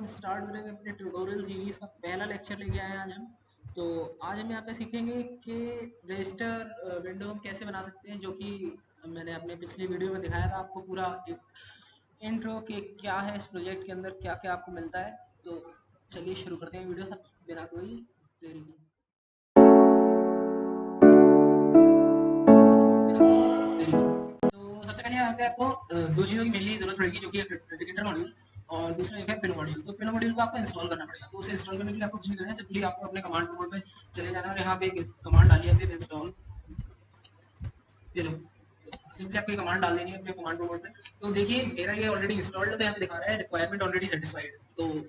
हम स्टार्ट करेंगे अपने ट्यूटोरियल सीरीज का पहला लेक्चर लेके आए हैं आज हम। तो आज हम यहाँ पे सीखेंगे कि रजिस्टर विंडो हम कैसे बना सकते हैं, जो कि मैंने अपने पिछली वीडियो में दिखाया था आपको पूरा एक इंट्रो के क्या है इस प्रोजेक्ट के अंदर, क्या क्या आपको मिलता है। तो चलिए शुरू करते हैं वीडियो सब बिना कोई देरी के। तो सबसे पहले यहाँ पे आपको दो चीज़ों की मेनली जरूरत पड़ेगी, जो कि एडिटर मॉड्यूल और दूसरा एक है पिनो मॉड्यूल। तो पिनो मॉड्यूल को आपको इंस्टॉल करना पड़ेगा। तो उसे इंस्टॉल करने के लिए आपको कुछ नहीं करना है, सिंपली आपको अपने कमांड प्रोम्प्ट पे चले जाना है और यहाँ पे एक कमांड डालिए अपने इंस्टॉल पिनो। सिंपली आपको ये कमांड डाल देनी है अपने कमांड प्रोम्प्ट पे। तो देखिए मेरा ये ऑलरेडी इंस्टॉल्ड है, तो यहाँ पे दिखा रहा है रिक्वायरमेंट ऑलरेडी सेटिस्फाइड। तो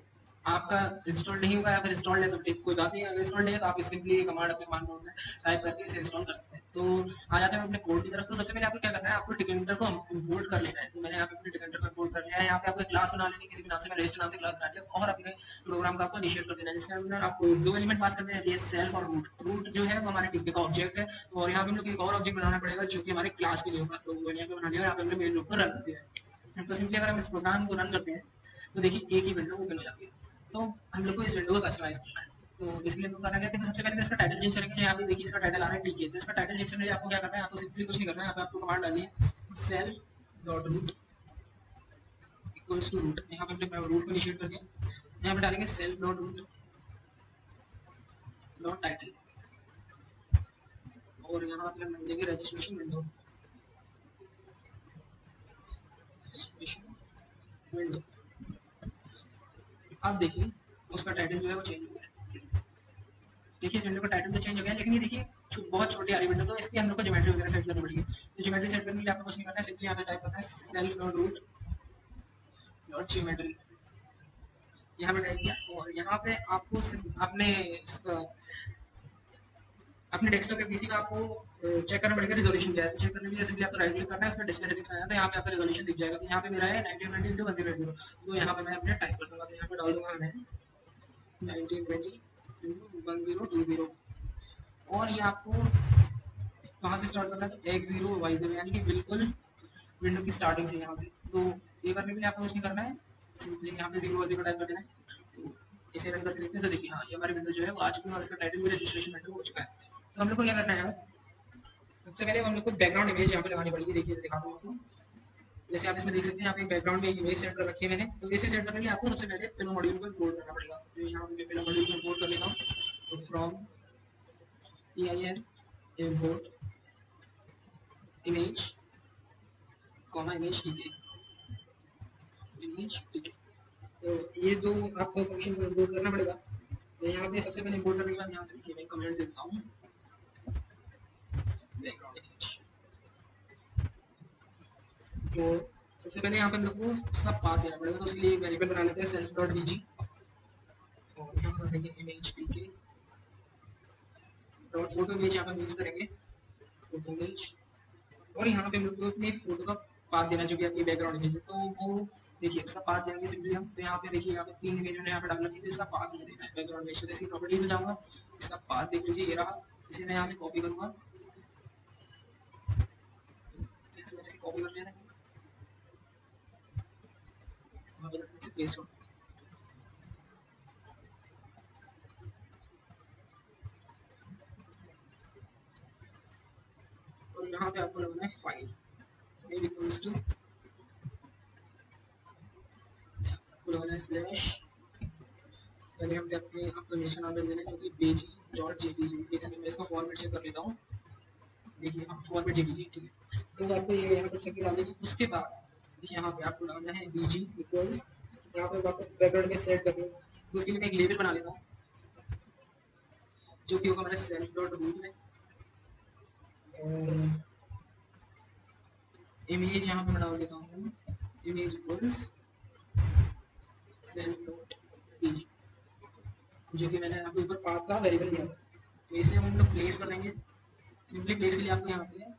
आपका इंस्टॉल नहीं होगा या फिर इंस्टॉल्ड है तो ठीक कोई बात नहीं, अगर इंस्टॉल्ड है तो आप सिंपली ये कमांड अपने कमांड प्रोम्प्ट में टाइप करके इसे इंस्टॉल कर सकते हैं। तो आ जाते हैं अपने कोड की तरफ। तो सबसे पहले आपको क्या करना है, आपको टिकटर को इंपोर्ट कर लेना है। तो मैंने यहाँ पे अपने टिकटर को इंपोर्ट कर लिया है। यहाँ पे आपको एक क्लास बना लेनी है, किसी भी नाम से, मैं रजिस्टर नाम से क्लास बना लिया और अपने प्रोग्राम का आपको इनिशिएट कर देना है, जिसके अंदर आपको दो एलिमेंट पास करने हैं, ये सेल्फ और रूट। रूट जो है वो हमारे टीके का ऑब्जेक्ट है और यहाँ पे हम लोग एक और ऑब्जेक्ट बनाना पड़ेगा जो कि हमारे क्लास के लिए होगा। तो वो यहाँ पे बना लिया, यहाँ पे हमने मेन लूप को रन कर दिया है। तो सिंपली अगर हम इस प्रोग्राम को रन करते हैं तो देखिए एक ही विंडो ओपन हो जाती है। तो हम लोग को इस विंडो को कस्टमाइज करना है। तो इसके लिए हम लोग करना क्या है, सबसे पहले तो इसका टाइटल चेंज करेंगे। यहाँ पे देखिए इसका टाइटल आ रहा है टीके। तो इसका टाइटल चेंज करने के लिए आपको क्या करना है, आपको सिंपली कुछ नहीं करना है, यहाँ पे आपको कमांड डालिए self dot root equals to root. यहाँ पे हमने रूट को इनिशिएट कर दिया। यहाँ पे डालेंगे self dot root dot title और यहाँ पे हम देंगे रजिस्ट्रेशन विंडो। विंडो अब देखिए उसका टाइटल जो है वो चेंज हो गया। देखिए इस विंडो का टाइटल तो चेंज हो गया, लेकिन ये देखिए बहुत छोटी आ रही विंडो, तो इसकी हम लोग को ज्योमेट्री वगैरह सेट करनी पड़ेगी। तो ज्योमेट्री सेट करने के लिए आपको कुछ नहीं करना है, सिंपली यहाँ पे टाइप करना है self dot root dot geometry. यहाँ पे टाइप किया और यहाँ पे आपको अपने अपने डेस्कटॉप या पीसी का आपको चेक करना पड़ेगा रिजोल्यूशन क्या है। तो चेक करने के लिए सिंपली आपको राइट क्लिक करना है, उसमें डिस्प्ले सेटिंग्स में आना है, तो यहाँ पे आपका रिजोल्यूशन दिख जाएगा। तो यहाँ पे मेरा है 1920x1080। तो यहाँ पे मैं अपने टाइप कर दूंगा, तो यहाँ पे डाल दूंगा मैं 1920x1020 और ये आपको कहाँ से स्टार्ट करना है, तो x0y0 यानी कि बिल्कुल विंडो की स्टार्टिंग से यहाँ से। तो ये करने के लिए आपको कुछ नहीं करना है, सिंपली यहाँ पे 0 टाइप कर देना है। तो इसे रन करके देखते हैं, तो देखिए हाँ ये हमारी विंडो जो है वो आ चुकी है और इसका टाइटल भी रजिस्ट्रेशन विंडो हो चुका है। तो हम लोग को क्या करना है, सबसे पहले हम लोग को बैकग्राउंड इमेज यहाँ पे लगानी पड़ेगी। देखिए दिखाता हूँ आपको, जैसे आप इसमें देख सकते हैं यहाँ पे बैकग्राउंड में इमेज सेट कर रखी है मैंने। तो इसे सेट करने के लिए आपको सबसे पहले पिनो मॉड्यूल को इंपोर्ट करना पड़ेगा। तो यहाँ पे पिनो मॉड्यूल को इंपोर्ट कर लेता हूँ। तो from pin import image comma image ठीक है, इमेज ठीक है। तो ये दो आपको फंक्शन को इंपोर्ट करना पड़ेगा। तो यहाँ पे सबसे पहले इंपोर्ट करने के बाद यहाँ पे देखिए मैं कमेंट देता हूँ बैकग्राउंड इमेज। तो सबसे पहले यहाँ पे हम लोग को उसका पाथ देना पड़ेगा। तो उसके लिए एक वेरिएबल बना लेते हैं सेल्फ डॉट वीजी और यहाँ पर देंगे इमेज ठीक है डॉट फोटो इमेज, यहाँ पर यूज करेंगे फोटो इमेज और यहाँ पे हम लोग को अपने फोटो का पाथ देना जो कि आपकी बैकग्राउंड इमेज है। तो वो देखिए उसका पाथ देंगे सिंपली हम। तो यहाँ पे देखिए यहाँ पे तीन इमेज मैंने यहाँ पे डाल रखी थी, इसका पाथ मुझे देना है बैकग्राउंड इमेज। तो इसकी प्रॉपर्टीज में जाऊंगा, इसका पाथ देख लीजिए ये रहा। इसे मैं यहाँ से कॉपी करूंगा, इसे मैंने कॉपी कर लिया, वहाँ पे जाकर इसे पेस्ट कर और यहाँ पे आपको लगाना है फाइल फाइल इक्वल्स टू, आपको लगाना है स्लैश, पहले हम अपने आपको निशान नाम देना है जो कि बेजी डॉट जेपीजी। इसलिए मैं इसका फॉर्मेट चेक कर लेता हूँ। देखिए हाँ फॉर्मेट जेपीजी ठीक है। तो आपको ये यहाँ पर चेक डाल देंगे। उसके बाद देखिए यहाँ पे आपको डालना है बीजी इक्वल्स, यहाँ पे आपको बैकग्राउंड में सेट करनी है। तो उसके लिए मैं एक लेबल बना लेता हूँ जो कि होगा हमारे सेल्फ डॉट रूट में और इमेज यहाँ पे मैं डाल देता हूँ इमेज इक्वल्स सेल्फ डॉट बीजी, जो कि मैंने आपके ऊपर पाथ का वेरिएबल दिया था। तो इसे हम लोग प्लेस कर देंगे। सिंपली प्लेस के लिए आपको यहाँ पे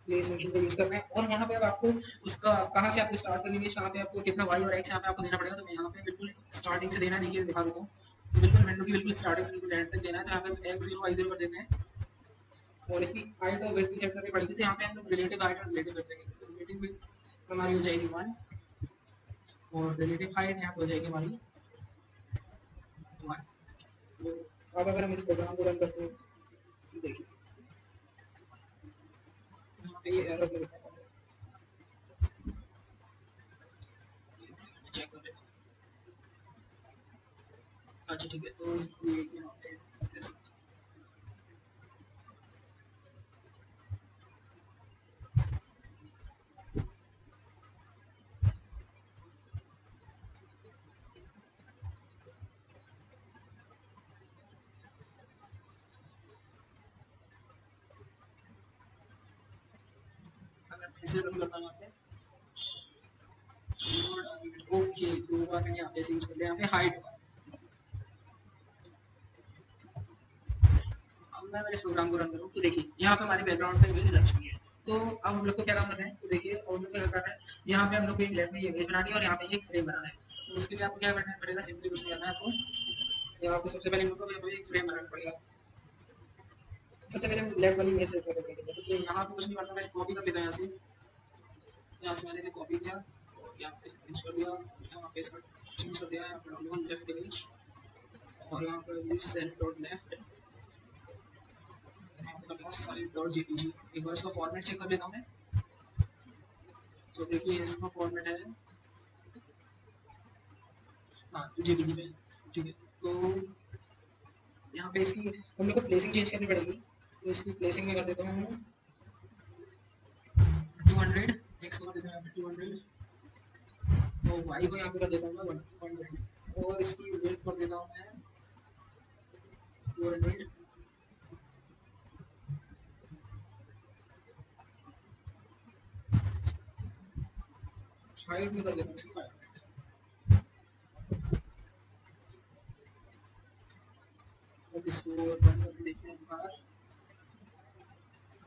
प्लेस फंक्शन का यूज करना है और यहाँ पे अब आपको उसका कहाँ से आपको स्टार्ट करनी है, कहाँ पे आपको कितना वाई और एक्स यहाँ पे आपको देना पड़ेगा। तो मैं यहाँ पे बिल्कुल स्टार्टिंग से देना है, देखिए दिखा देता हूँ। तो बिल्कुल विंडो की बिल्कुल स्टार्टिंग से बिल्कुल एंड तक देना है। तो यहाँ पे एक्स जीरो वाई जीरो कर देना है और इसकी हाइट और विड्थ भी सेट करनी पड़ेगी। तो यहाँ पे हम लोग रिलेटिव हाइट और रिलेटिव विड्थ देंगे। तो रिलेटिव विड्थ हमारी हो जाएगी 1 और रिलेटिव हाइट यहाँ पे हो जाएगी हमारी 1। तो अब अगर हम इस प्रोग्राम को रन करते हैं तो देखिए यहाँ पे ये एरर मिलता है, चेक कर लेते हैं। अच्छा ठीक है, तो ये यहाँ पे इसे रन करना है यहाँ पे। ओके, दो बार मैंने यहाँ पे यूज कर लिया, यहाँ पे हाइट। अब मैं अगर इस प्रोग्राम को रन करूँ तो देखिए यहाँ पे हमारी बैकग्राउंड पे इमेज लग चुकी है। तो अब हम लोग को क्या काम करना है, तो देखिए और लोग क्या कर रहे हैं, यहाँ पे हम लोग को एक लेफ्ट में इमेज बनानी है और यहाँ पे एक फ्रेम बनाना है। तो उसके लिए आपको क्या करना पड़ेगा, सिंपली कुछ नहीं करना है आपको। यहाँ पे सबसे पहले हम लोग को यहाँ पे एक फ्रेम बनाना पड़ेगा। सबसे पहले हम लेफ्ट वाली इमेज सेलेक्ट करके देखेंगे, तो यहाँ पे कुछ नहीं करना, मैं कॉपी कर लेता हूँ यहाँ से मैंने इसे कॉपी किया और यहाँ पे पेस्ट कर दिया, यहाँ पे इसका चेंज कर दिया, यहाँ पे डाल दूँगा लेफ्ट इमेज और यहाँ पे सेल्फ डॉट लेफ्ट, यहाँ पे डालूंगा साइड डॉट जेपीजी। एक बार इसका फॉर्मेट चेक कर लेता हूँ मैं। तो देखिए इसका फॉर्मेट है, हाँ तो जेपीजी पे, ठीक है। तो यहाँ पे इसकी हम लोग को प्लेसिंग चेंज करनी पड़ेगी, तो इसकी प्लेसिंग में कर देता हूँ 200, एक्स को कर देता हूँ यहाँ पे 200 तो वाई को यहाँ पे कर देता हूँ मैं 120 और इसकी वेट कर देता हूँ मैं 400। हाइट में कर देता हूँ इसकी 500। अब इसको रन करके देखते हैं बाहर।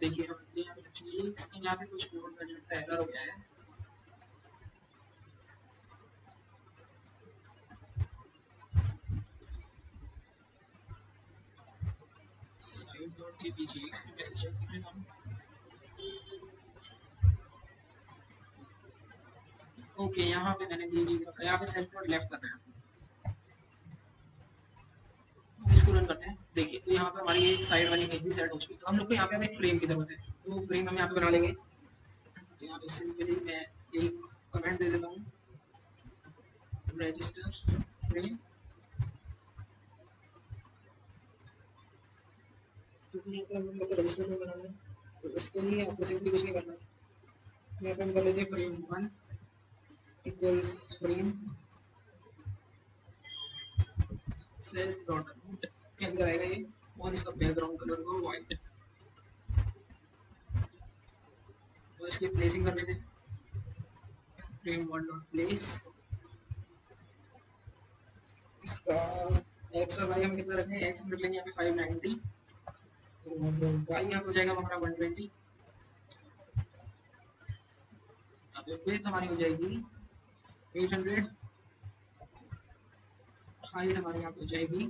देखिए यहाँ पे एक्चुअली इसके यहाँ पे कुछ कोड का जो एरर हो गया है। site.jpg इसकी मैसेज चेक कर लेता हूँ। ओके, यहाँ पे मैंने बीजी रखा है, यहाँ पे सेल्फ डॉट लेफ्ट करना है। इसको रन करते हैं, देखिए तो यहाँ पे हमारी ये साइड वाली इमेज भी सेट हो चुकी है। तो हम लोग को यहाँ पे अब एक फ्रेम की जरूरत है, तो फ्रेम हम यहाँ पे बना लेंगे। तो यहाँ पे सिंपली मैं एक कमेंट दे देता हूँ, रजिस्टर फ्रेम। तो यहाँ पे हम लोग को रजिस्टर फ्रेम बनाना है, तो इसके लिए आपको सिंपली कुछ नहीं करना है। यहाँ पे हम कर लेते हैं frame 1 equals frame self dot root के अंदर आएगा ये, और इसका बैकग्राउंड कलर को व्हाइट और इसकी प्लेसिंग कर लेते हैं फ्रेम 1 डॉट प्लेस। इसका एक्स और वाई हम कितना रखें, एक्स हम रख लेंगे यहाँ पे 590 और वाई यहाँ हो जाएगा हमारा 120। वेट हमारी हो जाएगी 800, हाइट हमारी यहाँ पे हो जाएगी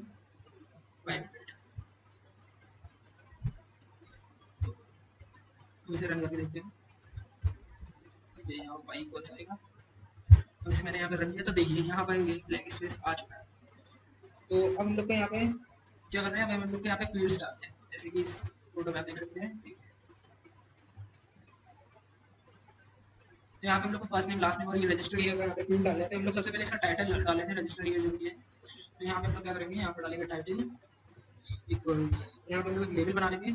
500। तो इसे रन करके देखते हैं, ये यहाँ वाई को जाएगा। अब इसे मैंने यहाँ पे रन किया, तो देखिए यहाँ पर ये ब्लैक स्पेस आ चुका है। तो अब हम लोग को यहाँ पे क्या करना है, हम लोग को यहाँ पे फील्ड्स डालते हैं, जैसे कि इस फोटो में आप देख सकते हैं। तो यहाँ पे हम लोग को फर्स्ट नेम लास्ट नेम और ये रजिस्टर ईयर का यहाँ पे फील्ड डाल लेते हैं। हम लोग सबसे पहले इसका टाइटल डाल लेते हैं, रजिस्टर ईयर जो भी है। तो यहाँ पे हम लोग क्या करेंगे, यहाँ पे डालेंगे टाइटल इक्वल्स, यहाँ पे हम लोग एक लेबल बना लेंगे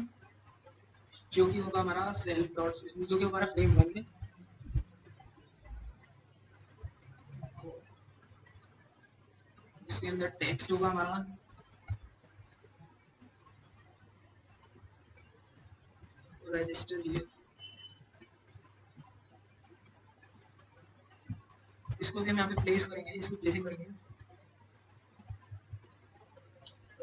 जो कि होगा हमारा सेल्फ डॉट, जो कि हमारा फ्रेम 1 में। इसके अंदर टेक्स्ट होगा हमारा रजिस्टर ईयर। इसको भी हम यहाँ पे प्लेस करेंगे, इसकी प्लेसिंग करेंगे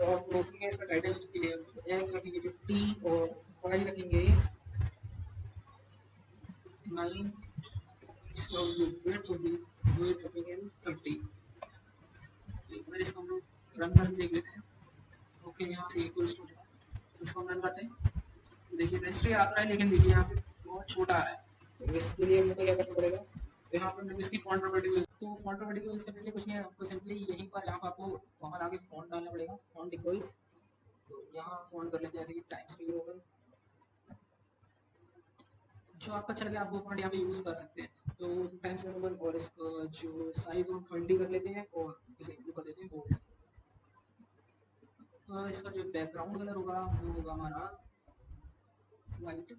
और प्लेसिंग है इसका टाइटल के लिए एक्स रखेंगे 50 और वाई रखेंगे 9, इसका जो वेट होगी वेट रखेंगे 30। एक बार इसको हम लोग रन करके देख लेते हैं। ओके, यहाँ से इक्वल्स टू, इसको हम रन करते हैं। तो देखिए रजिस्टर आ रहा है, लेकिन देखिए यहाँ पे बहुत छोटा आ रहा है। तो इसके लिए हमको क्या करना पड़ेगा, तो यहाँ पर हम इसकी फॉन्ट प्रॉपर्टी तो फॉन्ट प्रॉपर्टी को यूज करने के लिए कुछ नहीं है, आपको सिंपली यहीं पर यहाँ पर आपको वहाँ आगे फॉन्ट डालना पड़ेगा, फॉन्ट इक्वल्स, तो यहाँ फॉन्ट कर लेते हैं जैसे कि टाइम्स न्यू रोमन, जो आपका अच्छा लगे आप वो फॉन्ट यहाँ पे यूज कर सकते हैं। तो टाइम्स न्यू रोमन, और इसका जो साइज हम 20 कर लेते हैं और इसे ब्लू कर देते हैं बोल्ड। इसका जो बैकग्राउंड कलर होगा वो होगा हमारा व्हाइट,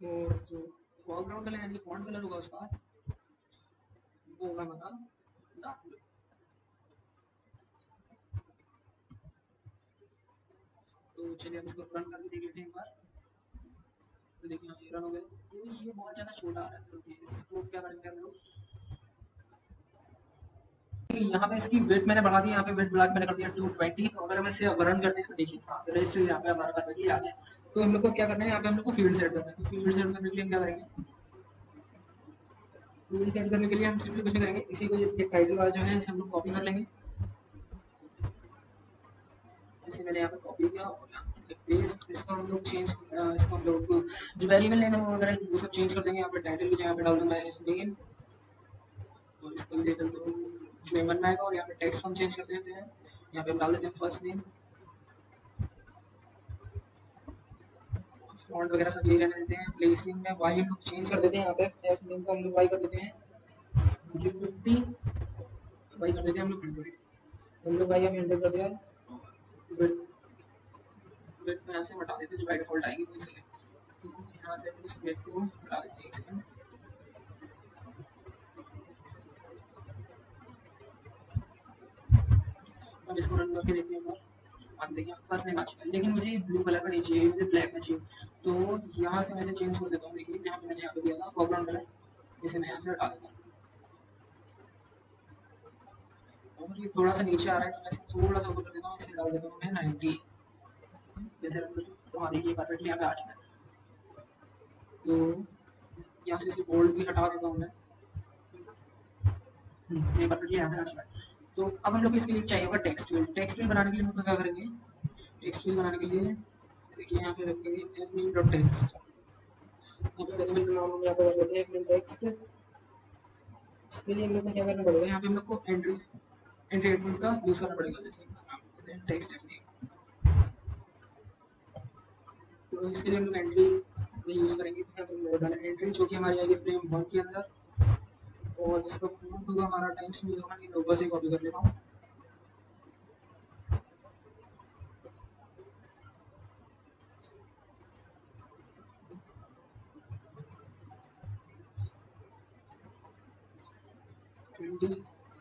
और जो फोरग्राउंड कलर यानी फॉन्ट कलर होगा उसका वो होगा हमारा डार्क ब्लू। तो चलिए हम इसको रन करके देख लेते हैं एक बार। तो देखिए हाँ, ये रन हो गया। तो ये बहुत ज़्यादा छोटा आ रहा है, तो इसको क्या करेंगे हम लोग, यहाँ पे इसकी वेट मैंने बढ़ा दी, यहाँ पे वेट बढ़ा के मैंने कर दिया 220। तो अगर हम इसे रन करते हैं तो देखिए हाँ, रजिस्टर यहाँ पे हमारा परफेक्टली आ गया। तो हम लोग को क्या करना है, यहाँ पे हम लोग को फील्ड सेट करना है। तो फील्ड सेट करने के लिए हम क्या करेंगे, फील्ड सेट करने के लिए हम सिंपली कुछ नहीं करेंगे, इसी को ये टाइटल वाला जो है इसे हम लोग कॉपी कर लेंगे। इसे मैंने यहाँ पे कॉपी किया और पेस्ट, इसका हम लोग चेंज, इसको हम लोग जो वेरिएबल नेम वगैरह वो सब चेंज कर देंगे। यहाँ पे टाइटल की जगह पे डाल दूंगा नेम, और इसका लेबल तो जो नेम बनना है, और यहाँ पे टेक्स्ट हम चेंज कर देते हैं, यहाँ पे हम डाल देते हैं फर्स्ट नेम, फॉन्ट वगैरह सब यही रहने देते हैं। प्लेसिंग में वाई हम लोग चेंज कर देते हैं, यहाँ पे एफ नेम को हम लोग वाई कर देते हैं, जो 50 वाई कर देते हैं हम लोग 100, हम लोग वाई हमें 100 कर दिया है। विड्थ में यहाँ से हटा देते हैं, जो बाय डिफॉल्ट आएगी वही सही है। तो यहाँ से हम इस विड्थ को हटा देते हैं, एक सेकंड। अब इसको रन करके देखते हैं। अब देखिए फर्स्ट नेम आ चुका है, लेकिन मुझे ब्लू कलर का नहीं चाहिए, मुझे ब्लैक में चाहिए। तो यहाँ से मैं इसे चेंज कर देता हूँ। देखिए यहाँ पे मैंने यहाँ पे दिया था फोरग्राउंड कलर, इसे मैं यहाँ से हटा देता हूँ। और ये थोड़ा सा नीचे आ रहा है, तो मैं इसे थोड़ा सा ऊपर कर देता हूँ, इसे डाल देता हूँ मैं 90। जैसे रन करूँ तो हाँ देखिए परफेक्टली यहाँ पे आ चुका है। तो यहाँ से इसे बोल्ड भी हटा देता हूँ मैं, ये परफेक्टली यहाँ पे आ चुका है। तो अब हम लोग इसके लिए चाहिए होगा टेक्स्ट फील्ड। टेक्स्ट फील्ड बनाने के लिए हम लोग क्या करेंगे, टेक्स्ट फील्ड बनाने के लिए देखिए यहाँ पे रखेंगे fname.text, यहाँ पे वेरिएबल का नाम हम यहाँ पे रख देते हैं fname.text। इसके लिए हम लोग को क्या करना पड़ेगा, यहाँ पे हम लोग को एंट्री एलिमेंट का यूज करना पड़ेगा, जैसे इसका नाम देते हैं टेक्स्ट fname। तो इसके लिए हम लोग एंट्री यूज करेंगे, तो यहाँ पे हम लोग डालें एंट्री, जो कि हमारी आएगी फ्रेम 1 के अंदर, और जिसका फॉन्ट होगा हमारा टाइम्स न्यू रोमन। मैं ऊपर से कॉपी कर लेता हूँ।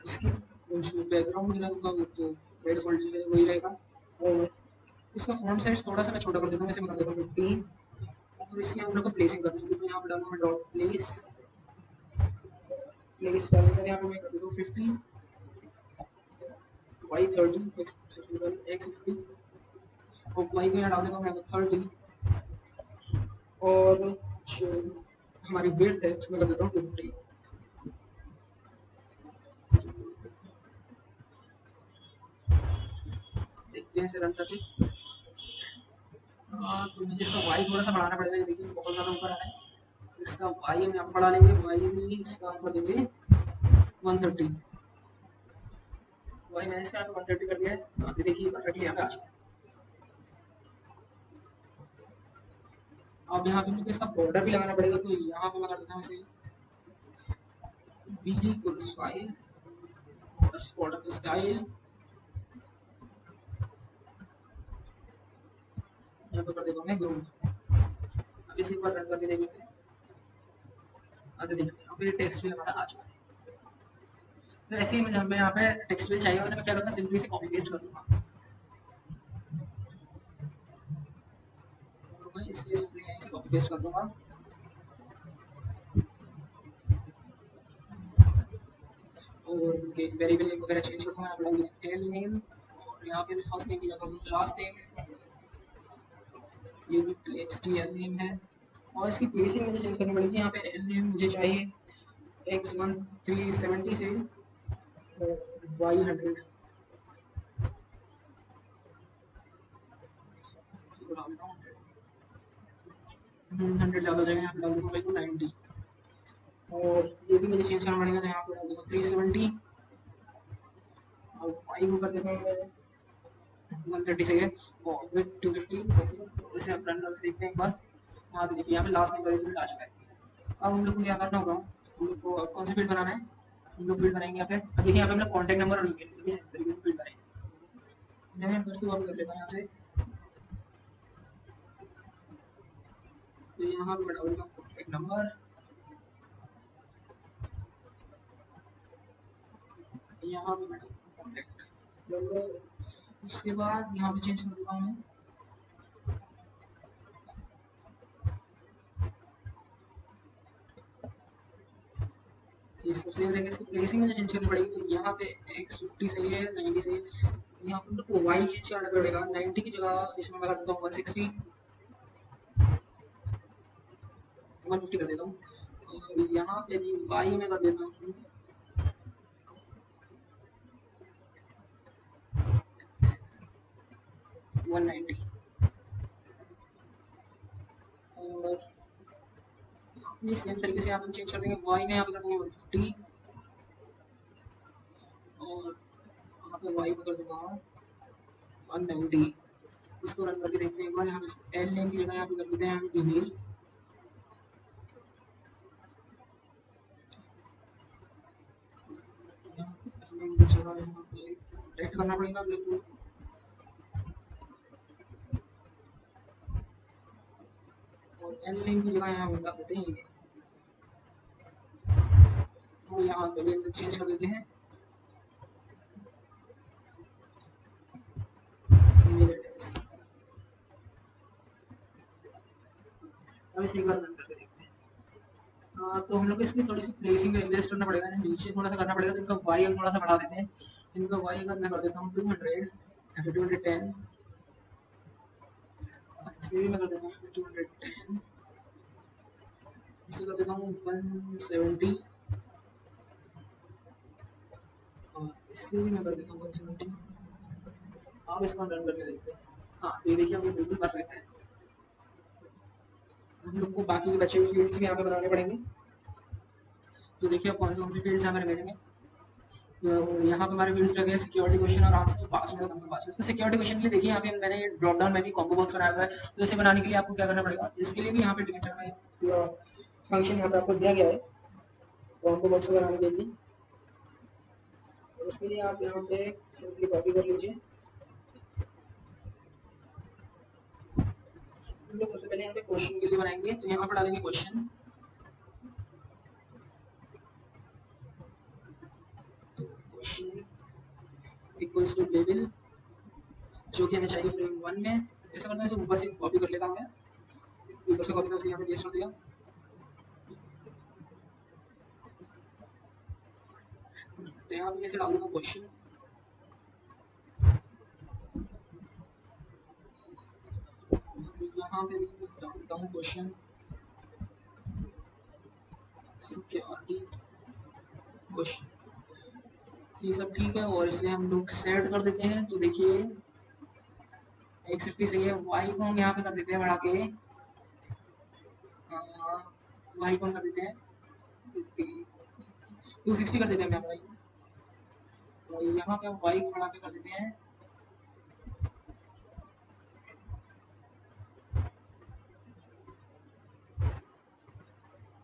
इसकी जो बैकग्राउंड होगा वो तो बाय डिफॉल्ट जो है वही रहेगा, और इसका फॉन्ट साइज थोड़ा सा मैं छोटा कर देता हूँ, इसे मैं कर देता हूँ 15। और इसकी हम लोग को प्लेसिंग करनी है, तो यहाँ पे डालूंगा मैं डॉट प्लेस, प्लेस डालने का यहाँ पे मैं कर देता हूँ 50, वाई 30, एक्स 50 सॉरी एक्स 50, और वाई को यहाँ डाल देता हूँ मैं 30, और जो हमारी विड्थ है उसमें कर देता हूँ 50। देखते हैं इसे रन करके। तो मुझे इसका वाई थोड़ा सा बढ़ाना पड़ेगा, देखिए बहुत ज़्यादा ऊपर आ रहा है। इसका वाई हम यहाँ पर बढ़ा लेंगे, वाई में इसका हम कर देंगे 130, वाई मैंने इसका यहाँ पे 130 कर दिया है। अभी देखिए परफेक्टली यहाँ पे आ चुका है। अब यहाँ पे मुझे इसका बॉर्डर भी लगाना पड़ेगा, तो यहाँ पे मैं कर देता हूँ इसे b equals 5, और बॉर्डर का स्टाइल यहाँ पे कर देता हूँ मैं ग्रूव। अब इसे एक बार रन करके देख लेते हैं। अच्छा देखिए यहाँ पे टेक्स्ट भी हमारा आ चुका है। तो ऐसे ही मुझे हमें यहाँ पे टेक्स्ट भी चाहिए होगा, तो मैं क्या करूँगा सिंपली इसे कॉपी पेस्ट कर दूंगा। तो मैं इसलिए सिंपली यहीं से कॉपी पेस्ट कर दूंगा, और वेरिएबल नेम वगैरह चेंज कर दूंगा। यहाँ पे डाल एल नेम, और यहाँ पे फर्स्ट नेम की जगह लास्ट नेम, ये भी टेक्स्ट एल नेम है। और इसकी प्लेसिंग मुझे चेंज करनी पड़ेगी। यहाँ पे एल नेम मुझे चाहिए x1370 से y100 बढ़ा देता हूँ, 100 ज़्यादा हो जाएगा, यहाँ पे डाल दूंगा 90। और ये भी मुझे चेंज करना पड़ेगा, तो यहाँ पे डाल दूंगा 370 और 5 कर देता हूँ 130 सही है, और विथ 250। ओके, तो इसे अब रन करके देखते हैं एक बार। हाँ तो देखिए यहाँ पे लास्ट नंबर फील्ड आ चुका है। अब हम लोग को क्या करना होगा, हम लोग को अब कौन सा फील्ड बनाना है, हम लोग फील्ड बनाएंगे यहाँ पे। अब देखिए यहाँ पे हम लोग कॉन्टैक्ट नंबर और ईमेल इस तरीके से फील्ड बनाएंगे। मैं फिर से कॉपी कर लेता हूँ यहाँ से, तो यहाँ पे मैं डाल देता हूँ कॉन्टैक्ट नंबर, यहाँ पे मैं डालता हूँ कॉन्टैक्ट नंबर। उसके बाद यहाँ पे चेंज कर देता हूँ मैं, ये सबसे पहले इसकी प्लेसिंग मुझे चेंज करनी पड़ेगी। तो यहाँ पे X50 सही है, 90 सही है, यहाँ पे तो Y चेंज करना पड़ेगा। 90 की जगह इसमें मैं कर देता हूँ 160, 150 कर देता हूँ। और यहाँ पे भी Y में कर देता हूँ 190, और ये सेम तरीके से यहाँ पे चेंज कर देंगे। Y में यहाँ पे कर देंगे 150, और यहाँ पे Y पे कर दूंगा 190। इसको रन करके देखते हैं एक बार। यहाँ पे एल नेम की जगह यहाँ पे कर देते हैं हम ईमेल, टाइप करना पड़ेगा हम लोग को। और एल नेम की जगह यहाँ बता देते हैं email। तो यहाँ पे भी हम लोग चेंज कर देते हैं ईमेल एड्रेस। अब इसे एक बार रन करके देखते हैं। तो हम लोग को इसकी थोड़ी सी प्लेसिंग एडजस्ट करना पड़ेगा, नीचे थोड़ा सा करना पड़ेगा। तो इनका वाई हम थोड़ा सा बढ़ा देते हैं। इनका वाई अगर मैं कर देता हूँ 200 या फिर 210, इसे भी मैं कर देता हूँ 210, इसे कर देता हूँ 170, और इससे भी मैं कर देता हूँ 170। अब इसको रन करके देखते हैं। हाँ तो ये देखिए हम बिल्कुल परफेक्ट है। हम लोग को बाकी के बचे हुए फील्ड्स भी यहाँ पे बनाने पड़ेंगे। तो देखिए अब कौन से फील्ड्स यहाँ पे मिलेंगे। तो यहाँ पे हमारे फील्ड्स लगे सिक्योरिटी क्वेश्चन और आंसर, पासवर्ड और कंफर्म पासवर्ड। तो सिक्योरिटी क्वेश्चन के लिए देखिए यहाँ पे मैंने ड्रॉप डाउन में भी कॉम्बो बॉक्स बनाया हुआ है। तो इसे बनाने के लिए आपको क्या करना पड़ेगा, इसके लिए भी यहाँ पे टिकट में फंक्शन यहाँ पे आपको दिया गया है कॉम्बो बॉक्स बनाने के लिए। उसके लिए आप यहाँ पे सिंपली कॉपी कर लीजिए। हम लोग सबसे पहले यहाँ पे क्वेश्चन के लिए बनाएंगे, तो यहाँ पे डालेंगे क्वेश्चन, क्वेश्चन इक्वल्स टू लेवल, जो कि हमें चाहिए फ्रेम 1 में। ऐसा करता हूँ इसे ऊपर से कॉपी कर लेता हूँ मैं, ऊपर से कॉपी करके यहाँ पे पेस्ट कर दिया। तो यहाँ पे मैं इसे डाल दूंगा क्वेश्चन, यहाँ पे भी डालता हूँ क्वेश्चन सिक्योरिटी क्वेश्चन। ये सब ठीक है, और इसे हम लोग सेट कर देते हैं। तो देखिए 160 सही है, वाई को हम यहाँ पे कर देते हैं बढ़ा के, वाई को हम कर देते हैं 260 कर देते हैं हम वाई, और यहाँ पे हम वाई को बढ़ा के कर देते हैं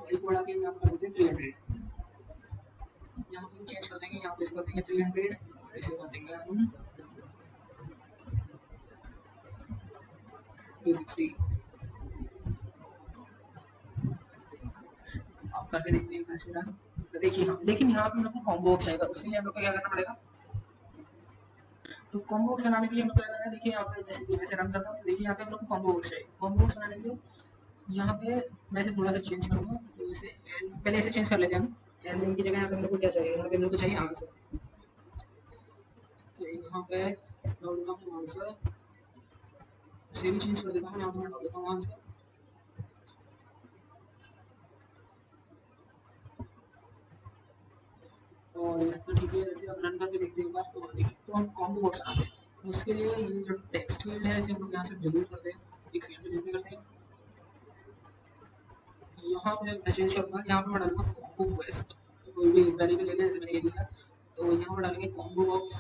300। यहाँ पे चेंज कर देंगे, यहाँ पे इसे कर देंगे 300, इसे कर देंगे हम 260। आप करके देखते हैं कैसे रहा। तो देखिए हाँ, लेकिन यहाँ पे हम लोग को कॉम्बो बॉक्स चाहिए, उसके लिए हम लोग को क्या करना पड़ेगा। तो कॉम्बो बॉक्स बनाने के लिए हम लोग क्या करना है, देखिए यहाँ पे जैसे कि वैसे रन करता हूँ। देखिए यहाँ पे हम लोग को कॉम्बो बॉक्स चाहिए। कॉम्बो बॉक्स बनाने के लिए यहाँ पे मैं इसे थोड़ा सा चेंज करूँगा। तो इसे पहले इसे चेंज कर लेते हैं हम। एल की जगह यहाँ पे हम लोग को क्या चाहिए, यहाँ पे हम लोग को चाहिए आंसर। तो यहाँ पे डाल देता हूँ आंसर, इसे भी चेंज कर देता हूँ। यहाँ पे मैं डाल देता हूँ आंसर, और इस तो ठीक है। जैसे अब रन करके देखते हैं एक बार। तो देखिए तो हम कॉम्बो बॉक्स बनाते हैं। उसके लिए ये जो टेक्स्ट फील्ड है इसे हम लोग यहाँ से डिलीट करते हैं, एक सेकंड में डिलीट करते हैं। यहाँ पे मैं चेंज करूँगा, यहाँ पे मैं डालूंगा कॉम्बो क्वेस्ट, कोई भी वेरिएबल ले लिया जैसे मैंने ये लिया, तो यहाँ पे डालेंगे combo box,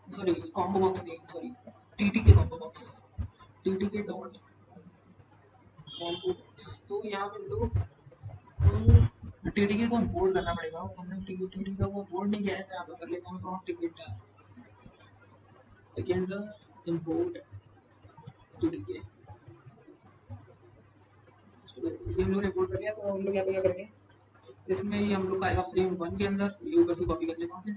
sorry combo box नहीं, सॉरी टीटी के कॉम्बो बॉक्स, टीटी के डॉट कॉम्बो बॉक्स। तो यहाँ पे हम लोग टीटी के को इंपोर्ट करना पड़ेगा, हमने टीटी का वो इंपोर्ट नहीं किया है, मैं यहाँ पे कर लेता हूँ from ticket second import TT के, ये हम लोग ने इंपोर्ट कर लिया। तो हम लोग यहाँ पे क्या करेंगे, इसमें ही हम लोग का आएगा फ्रेम 1 के अंदर, ये ऊपर से कॉपी कर लेता हूँ,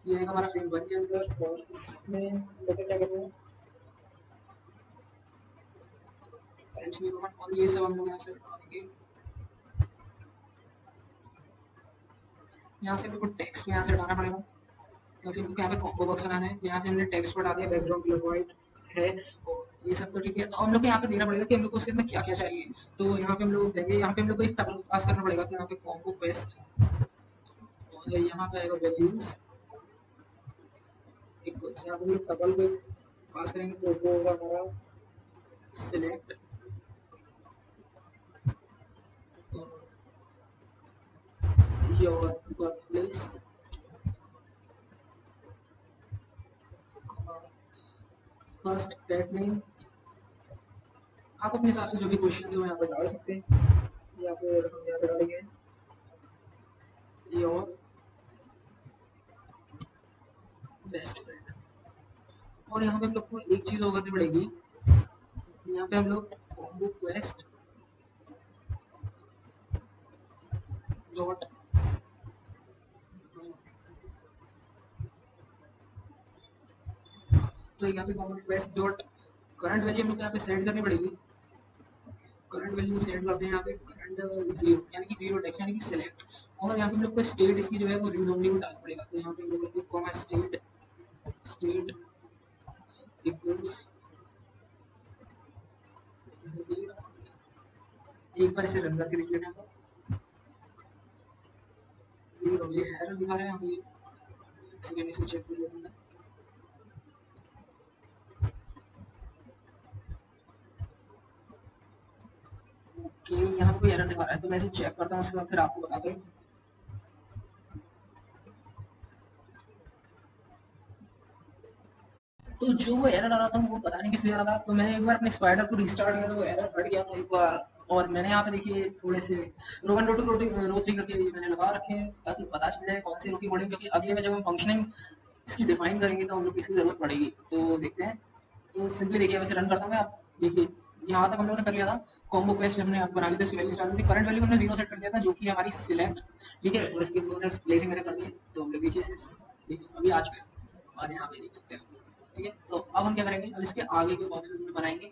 ये आएगा हमारा फ्रेम 1 के अंदर, और इसमें हम लोग क्या करेंगे टाइम्स न्यू रोमन, और ये सब हम लोग यहाँ से हटा देंगे, यहाँ से मेरे को टेक्स्ट यहाँ से हटाना पड़ेगा क्योंकि हमको यहाँ पे कॉम्बो बॉक्स बनाना है। यहाँ से हमने टेक्स्ट को हटा दिया, बैकग्राउंड कलर व्हाइट है और ये सब तो ठीक है। तो हम लोग को यहाँ पे देना पड़ेगा कि हम लोग को उसके अंदर क्या क्या चाहिए, तो यहाँ पे हम लोग देंगे, यहाँ पे हम लोग को एक टपल पास करना पड़ेगा, तो यहाँ पे कॉम्बो क्वेस्ट और यहाँ पे आएगा वैल्यूज इक्वल्स, यहाँ पे हम लोग टपल पे पास करेंगे तो वो होगा हमारा select your birth place, first pet name, आप अपने हिसाब से जो भी क्वेश्चन है यहाँ पे डाल सकते हैं, या फिर हम यहाँ पे डालेंगे योर बेस्ट फ्रेंड। और यहाँ पे हम लोग को एक चीज और करनी पड़ेगी, यहाँ पे हम लोग कॉम्बो क्वेस्ट डॉट तो यहाँ पे combo quest dot current value हम लोग यहाँ पे सेट करनी पड़ेगी, करंट वैल्यू सेट करते हैं यहाँ पे करंट जीरो, यानी कि जीरो टेक्स्ट यानी कि सिलेक्ट, और यहाँ पे हम लोग को स्टेट इसकी जो है वो रीड ओनली में डालना पड़ेगा, तो यहाँ पे हम लोग करते हैं कॉमा स्टेट, स्टेट इक्वल्स, एक बार इसे रन करके देख लेते हैं, ये एरर दिखा रहा है, हम ये सेकंड इसे चेक कर लेते हैं। ओके, यहाँ पे कोई एरर दिखा रहा है, तो मैं इसे चेक करता हूँ, उसके बाद फिर आपको बताता हूँ। तो जो वो एरर आ रहा था वो पता नहीं किस लिए आ रहा था, तो मैंने एक बार अपने स्पाइडर को रिस्टार्ट किया तो वो एरर हट गया था एक बार, और मैंने यहाँ पे देखिए थोड़े से रोगन रो टू रो थ्री करके मैंने लगा रखे हैं ताकि पता चल जाए कौन सी रो की कोडिंग, क्योंकि अगले में जब हम फंक्शनिंग इसकी डिफाइन करेंगे तो हम लोग इसकी जरूरत पड़ेगी, तो देखते हैं। तो सिंपली देखिए वैसे रन करता हूँ मैं, आप देखिए यहाँ तक हम लोगों ने कर लिया था, कॉम्बो क्वेस्ट हमने आप बना ली थी, वैल्यूज डाल दी थी, करंट वैल्यू हमने जीरो सेट कर दिया था जो कि हमारी सिलेक्ट, ठीक है, और इसके हमने प्लेसिंग मैंने कर दी, तो हम लोग देखिए अभी आ चुके हैं और यहाँ पे देख सकते हैं, ठीक है। तो अब हम क्या करेंगे, अब इसके आगे के बॉक्सेस में बनाएंगे,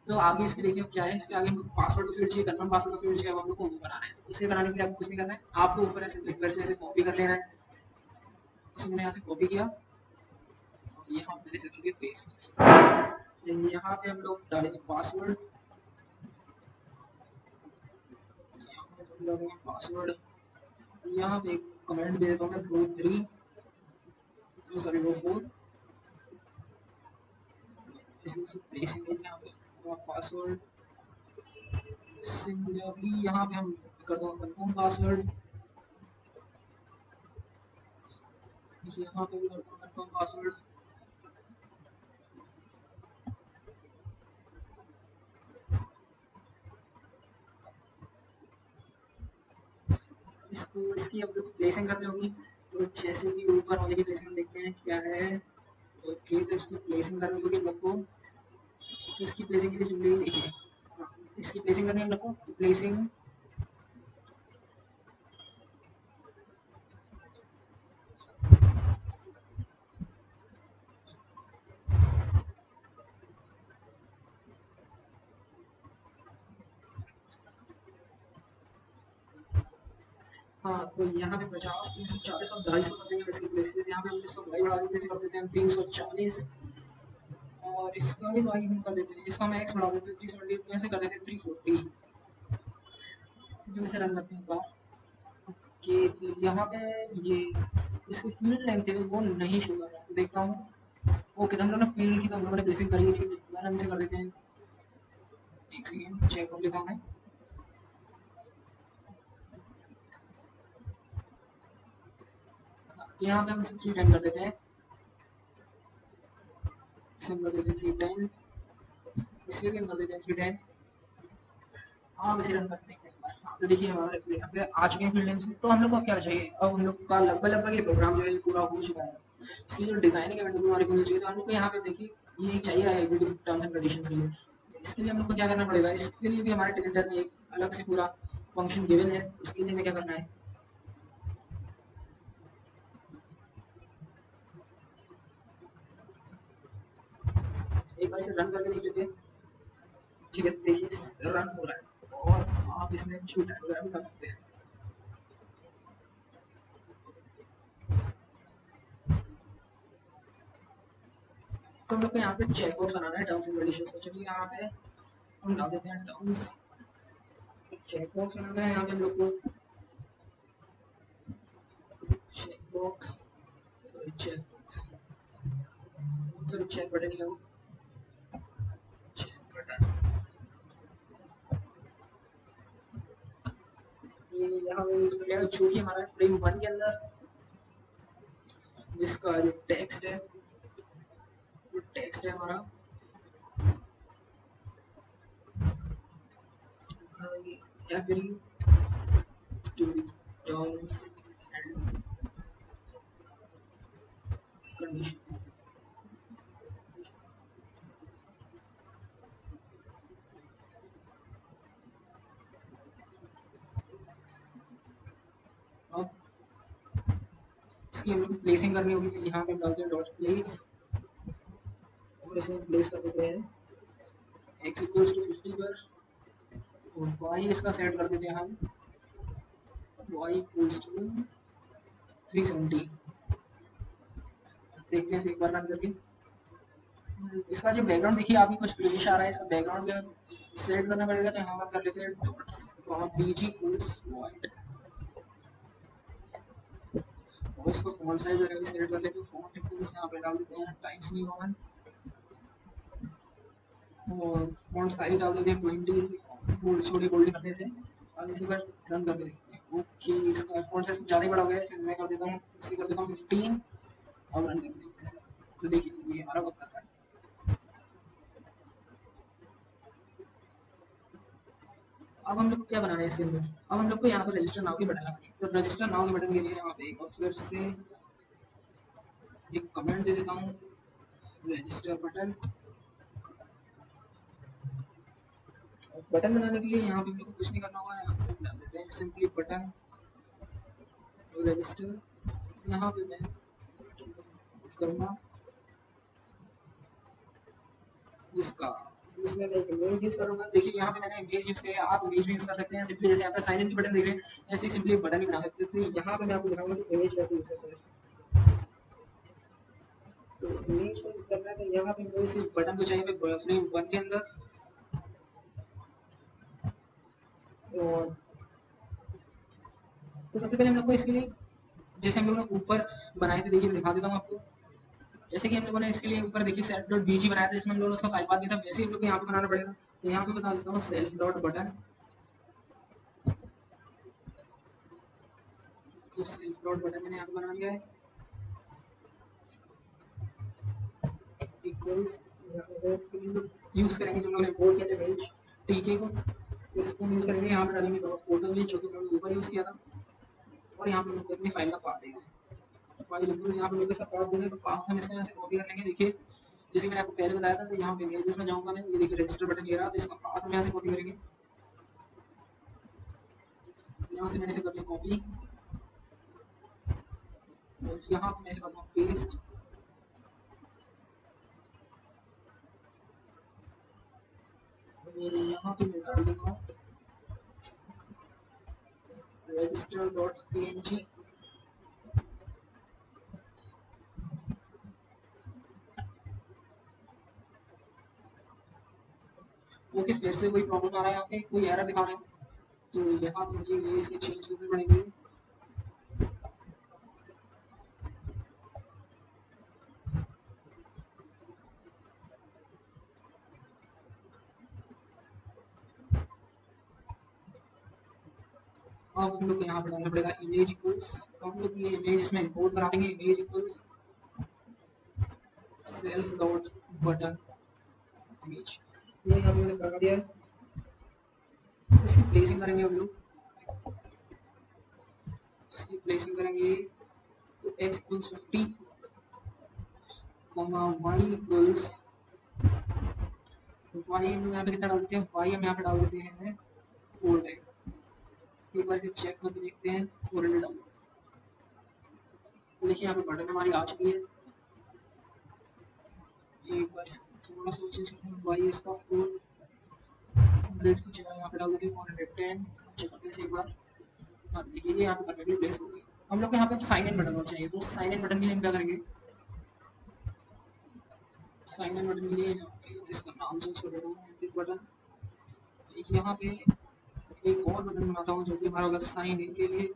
तो आगे इसके देखिए क्या है, इसके आगे हमको पासवर्ड का फील्ड चाहिए, कंफर्म पासवर्ड का फील्ड चाहिए, अब हम लोग को वो बनाना है, तो इसे बनाने के लिए आपको कुछ नहीं करना है, आपको ऊपर ऐसे फिर से ऐसे कॉपी कर लेना है, इसे मैंने यहाँ से कॉपी किया, यहाँ पे ऐसे करके पेस्ट, यहाँ पे हम लोग डालेंगे पासवर्ड, यहाँ पे हम डालेंगे पासवर्ड, यहाँ पे एक कमेंट दे देता हूँ मैं रो 3, सॉरी रो 4, इसी से प्लेसिंग है यहाँ पे पासवर्ड सिंगुलरली, यहाँ पे हम कर दो कंफर्म पासवर्ड, यहाँ पे भी कर दो कंफर्म पासवर्ड, इसको इसकी अब प्लेसिंग करनी होगी, तो जैसे कि ऊपर वाले की प्लेसिंग देखते हैं क्या है, ओके, तो इसकी प्लेसिंग करनी होगी हम लोग को, तो इसकी प्लेसिंग के लिए सिंपली देखिए, हाँ, इसकी प्लेसिंग करनी है हम लोग को, प्लेसिंग हाँ, तो यहाँ पे 50, 340 और 250 कर देंगे इसकी प्लेसेस, यहाँ पे हम इसको वाई बढ़ा देते हैं, कर देते हैं 340, और इसका भी वाई हम कर देते हैं, इसका मैक्स बढ़ा देते हैं 370, ऐसे कर देते हैं 340, जो इसे रन करते हैं एक बार, कि यहाँ पे ये इसकी फील्ड लेंथ है वो नहीं शो कर रहा है, तो देखता हूँ। ओके, तो हम लोग ने फील्ड की तो हम लोगों ने बेसिक करी नहीं, तो दोबारा हम इसे कर देते हैं। एक सेकेंड चेक कर लेता हूँ मैं। तो यहाँ पे हम इसे 310 कर देते हैं, इसे हम कर देते हैं 310, इसे भी हम कर देते हैं 310। हाँ, इसे रन करते हैं एक बार। हाँ, तो देखिए हमारे अपने आ चुके हैं फील्ड नेम्स। तो हम लोग को अब क्या चाहिए, अब हम लोग का लगभग लगभग ये प्रोग्राम जो है पूरा हो चुका है। इसकी जो डिजाइनिंग है विंडो हमारी होनी चाहिए, तो हम लोग को यहाँ पे देखिए ये चाहिए टर्म्स एंड कंडीशंस के लिए। इसके लिए हम लोग को क्या करना पड़ेगा, इसके लिए भी हमारे टिकटर में एक अलग से पूरा फंक्शन गिवन है। उसके लिए हमें क्या करना है, एक बार इसे रन करके देख लेते हैं। ठीक है, देखिए रन हो रहा है और आप इसमें छूट वगैरह भी कर सकते हैं। तो हम लोग को यहाँ पे चेक बॉक्स बनाना है टर्म्स एंड कंडीशंस को। चलिए यहाँ पे हम डाल देते हैं टर्म्स, चेक बॉक्स बनाना है यहाँ पे हम लोग को। Check box, sorry check box, sorry check button ही हो, चेक बटन। ये यहाँ पे यूज कर लिया जो कि हमारा फ्रेम 1 के अंदर जिसका जो टेक्स्ट है, वो टेक्स्ट है हमारा agree to terms and conditions. अब इसकी हम लोग प्लेसिंग करनी होगी, तो यहाँ पे डालते हैं डॉट प्लेस और इसे प्लेस कर देते हैं x इक्वल्स टू 50 पर, और y इसका सेट कर देते हैं हम y इक्वल्स टू 370। देखते हैं इसे एक बार रन करके। इसका जो बैकग्राउंड देखिए अभी कुछ ग्रेइश आ रहा है, इसका बैकग्राउंड भी सेट करना पड़ेगा, तो यहाँ पर कर लेते हैं dots comma bg equals white, और इसको फॉन्ट साइज वगैरह भी सेट कर लेते हैं। फॉन्ट इक्वल्स यहाँ पे डाल देते हैं टाइम्स न्यू रोमन, और फॉन्ट साइज डाल देते हैं 20, बोल्ड छोटी बोल्ड करने से, और इसी पर रन करके देखते हैं। ओके, इसका फॉन्ट साइज ज़्यादा ही बड़ा हो गया है, इसे मैं कर देता हूँ, इसे कर देता हूँ 15 और रन करके देखते हैं। तो देखिए ये हमारा वर्क कर रहा है। अब हम लोग को क्या बनाना है इसके अंदर, अब हम लोग को यहाँ पर रजिस्टर नाउ की बटन लगानी है। तो रजिस्टर नाउ के बटन के लिए यहाँ पे एक बार फिर से एक कमेंट दे देता हूँ, रजिस्टर बटन। बटन बनाने के लिए यहाँ पे हम लोग को कुछ नहीं करना होगा, यहाँ पे डाल देते हैं सिंपली बटन रजिस्टर। यहाँ पे मैं करूँगा जिसका, इसमें मैं एक इमेज यूज करूंगा। देखिए यहाँ पे मैंने इमेज यूज किया है, आप इमेज भी यूज कर सकते हैं। सिंपली जैसे यहाँ पे साइन इन की बटन देख रहे हैं, ऐसे ही सिंपली बटन ही बना सकते हैं। तो यहाँ पे मैं आपको दिखाऊंगा कि इमेज कैसे यूज करते हैं। तो इमेज को यूज करना है, तो यहाँ पे मुझे इस बटन को चाहिए फ्रेम 1 के अंदर, और तो सबसे पहले हम लोग को इसके लिए जैसे हम लोगों ने ऊपर बनाए थे, देखिए मैं दिखा देता हूँ आपको। जैसे कि हम लोगों ने इसके लिए ऊपर देखिए सेल्फ डॉट बीजी बनाया था, जिसमें हम लोगों ने उसका फाइल पाथ दिया था, वैसे ही हम लोग को यहाँ पे बनाना पड़ेगा। तो यहाँ पे बता देता हूँ सेल्फ डॉट बटन, तो सेल्फ डॉट बटन मैंने यहाँ पे बना लिया है इक्वल्स, यूज करेंगे जो हमने इम्पोर्ट किया था इमेज टीके को, इसको यूज करेंगे। यहाँ पे डालेंगे डॉट फोटो इमेज जो कि हमने ऊपर यूज किया था, और यहाँ पे हम लोग को अपनी फाइल का पाथ देना है। फाइल इक्वल्स यहाँ पे लोग इसका पाथ देना है, तो पाथ हम इसका यहाँ से कॉपी कर लेंगे। देखिए जैसे मैंने आपको पहले बताया था, तो यहाँ पे इमेजेस में जाऊंगा मैं, ये देखिए रजिस्टर बटन ये रहा, तो इसका पाथ हम यहाँ से कॉपी करेंगे। यहाँ से मैंने इसे कर लिया कॉपी, और यहाँ पे मैं इसे करता हूँ पेस्ट। यहाँ पे मैं डाल देता हूँ रजिस्टर डॉट png। ओके, फिर से कोई प्रॉब्लम आ रहा है, यहाँ पे कोई एरर दिखा रहा है, तो यहाँ पे मुझे ये इसकी चेंज करनी पड़ेगी। अब हम लोग को यहाँ पर डालना पड़ेगा इमेज इक्वल्स, हम लोग ये इमेज इसमें इंपोर्ट करा देंगे, image equals self dot button image, ये हम लोगों ने कर दिया है। इसकी प्लेसिंग करेंगे हम लोग, इसकी प्लेसिंग करेंगे तो x equals 50 comma y equals y हम यहाँ पे कितना डाल देते हैं, y हम यहाँ पे डाल देते हैं 4 है। एक बार इसे चेक करके देखते हैं 400 डाल, देखिए यहाँ पे बटन हमारी आ चुकी है। एक बार थोड़ा सा चेंज करते हैं, y इसका 4 रेट की जगह यहाँ पे डाल देते हैं 410, चेक करते हैं एक बार। हाँ देखिए यहाँ पे परफेक्टली प्लेस हो गई। हम लोग को यहाँ पे साइन इन बटन होना चाहिए, तो साइन इन बटन के लिए हम क्या करेंगे, साइन इन बटन के लिए इसका नाम चेंज कर देता हूँ एडिट बटन। यहाँ पे एक और बटन बनाता हूँ जो कि हमारा होगा साइन इन के लिए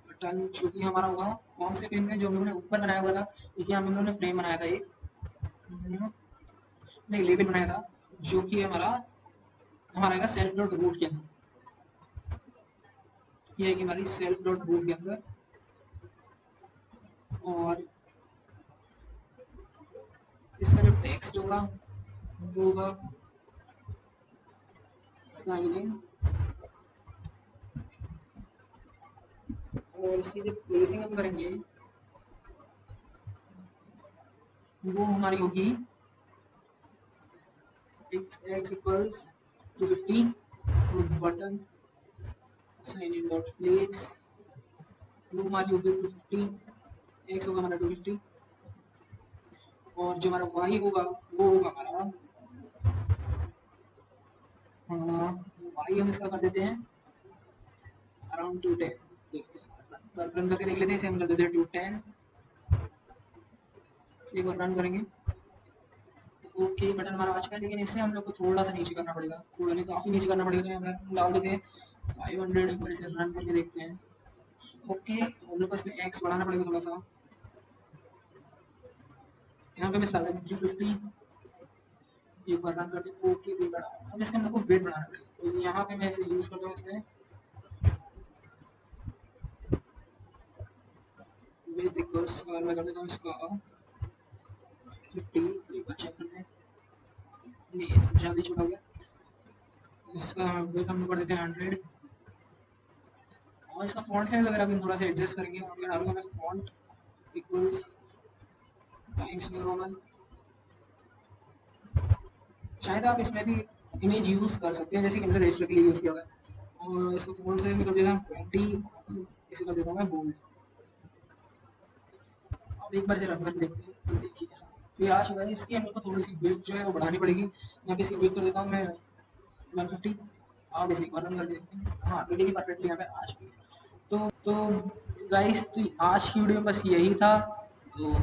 बटन, जो कि हमारा होगा कौन से फ्रेम में, जो हम लोगों ने ऊपर बनाया हुआ था। देखिए हम लोगों ने फ्रेम बनाया था एक, नहीं लेबल बनाया था, जो कि हमारा आएगा सेल्फ डॉट रूट के अंदर, ये है कि हमारी सेल्फ डॉट रूट के अंदर। और इसका जो टेक्स्ट होगा वो होगा साइन इन, और इसकी जो प्लेसिंग हम करेंगे वो हमारी होगी x इक्वल्स 250 तो button sign in dot place, वो हमारी होगी 250, x होगा हमारा 250, और जो हमारा y होगा वो होगा हमारा y हम इसका कर देते हैं अराउंड 210, रन करके देख लेते हैं, इसे हम कर देते हैं 210, इसे एक बार रन करेंगे तो ओके बटन हमारा आ चुका है। लेकिन इसे हम लोग को थोड़ा सा नीचे करना पड़ेगा, थोड़ा नहीं काफ़ी नीचे करना पड़ेगा, तो हम डाल देते हैं 500, एक बार इसे रन करके देखते हैं। ओके हम लोग को इसमें एक्स बढ़ाना पड़ेगा थोड़ा सा, यहाँ पे मैं डाल देते हैं 350, एक बार रन करके ओके फिर बढ़ा। अब इसका हम लोग को वेट बढ़ाना पड़ेगा, तो यहाँ पे मैं इसे यूज़ करता हूँ, इसमें वेट इक्वल्स अगर मैं कर देता हूँ इसका 50, एक बार चेक करते हैं, नहीं ज़्यादा छोटा हो गया, इसका वेट हम कर देते हैं 100, और इसका फॉन्ट साइज अगर आप थोड़ा सा एडजस्ट करेंगे, और मैं डालूंगा मैं font equals times new Roman, शायद आप इसमें भी इमेज यूज़ कर सकते हैं जैसे कि मैंने रजिस्टर के लिए यूज़ किया हुआ है। और इसका फॉन्ट साइज मैं कर देता हूँ 20, इसे कर देता हूँ मैं बोल्ड। अब एक बार से रन करके देखते हैं, तो देखिए तो ये आ चुका है। इसकी हम लोग को थोड़ी सी विड्थ जो है वो बढ़ानी पड़ेगी, यहाँ पे इसकी विड्थ कर देता हूँ मैं 150, आप इसे एक बार रन करके देखते हैं, हाँ वीडियो भी परफेक्टली यहाँ पे आ चुकी है। तो गाइस तो आज की वीडियो में बस यही था, तो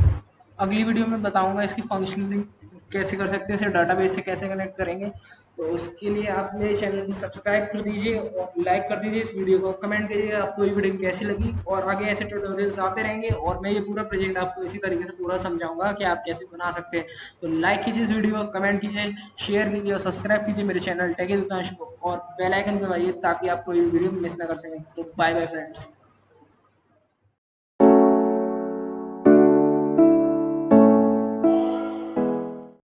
अगली वीडियो में बताऊंगा इसकी फंक्शनिंग कैसे कर सकते हैं, इसे डाटाबेस से कैसे कनेक्ट करेंगे। तो उसके लिए आप मेरे चैनल को सब्सक्राइब कर दीजिए और लाइक कर दीजिए इस वीडियो को, कमेंट करिए आपको ये वीडियो कैसी लगी, और आगे ऐसे ट्यूटोरियल्स आते रहेंगे और मैं ये पूरा प्रोजेक्ट आपको इसी तरीके से पूरा समझाऊंगा कि आप कैसे बना सकते हैं। तो लाइक कीजिए इस वीडियो को, कमेंट कीजिए, शेयर कीजिए और सब्सक्राइब कीजिए मेरे चैनल टेक हितांशु को, और बेल आइकन दबाइए ताकि आप कोई वीडियो मिस ना कर सकें। तो बाय बाय फ्रेंड्स।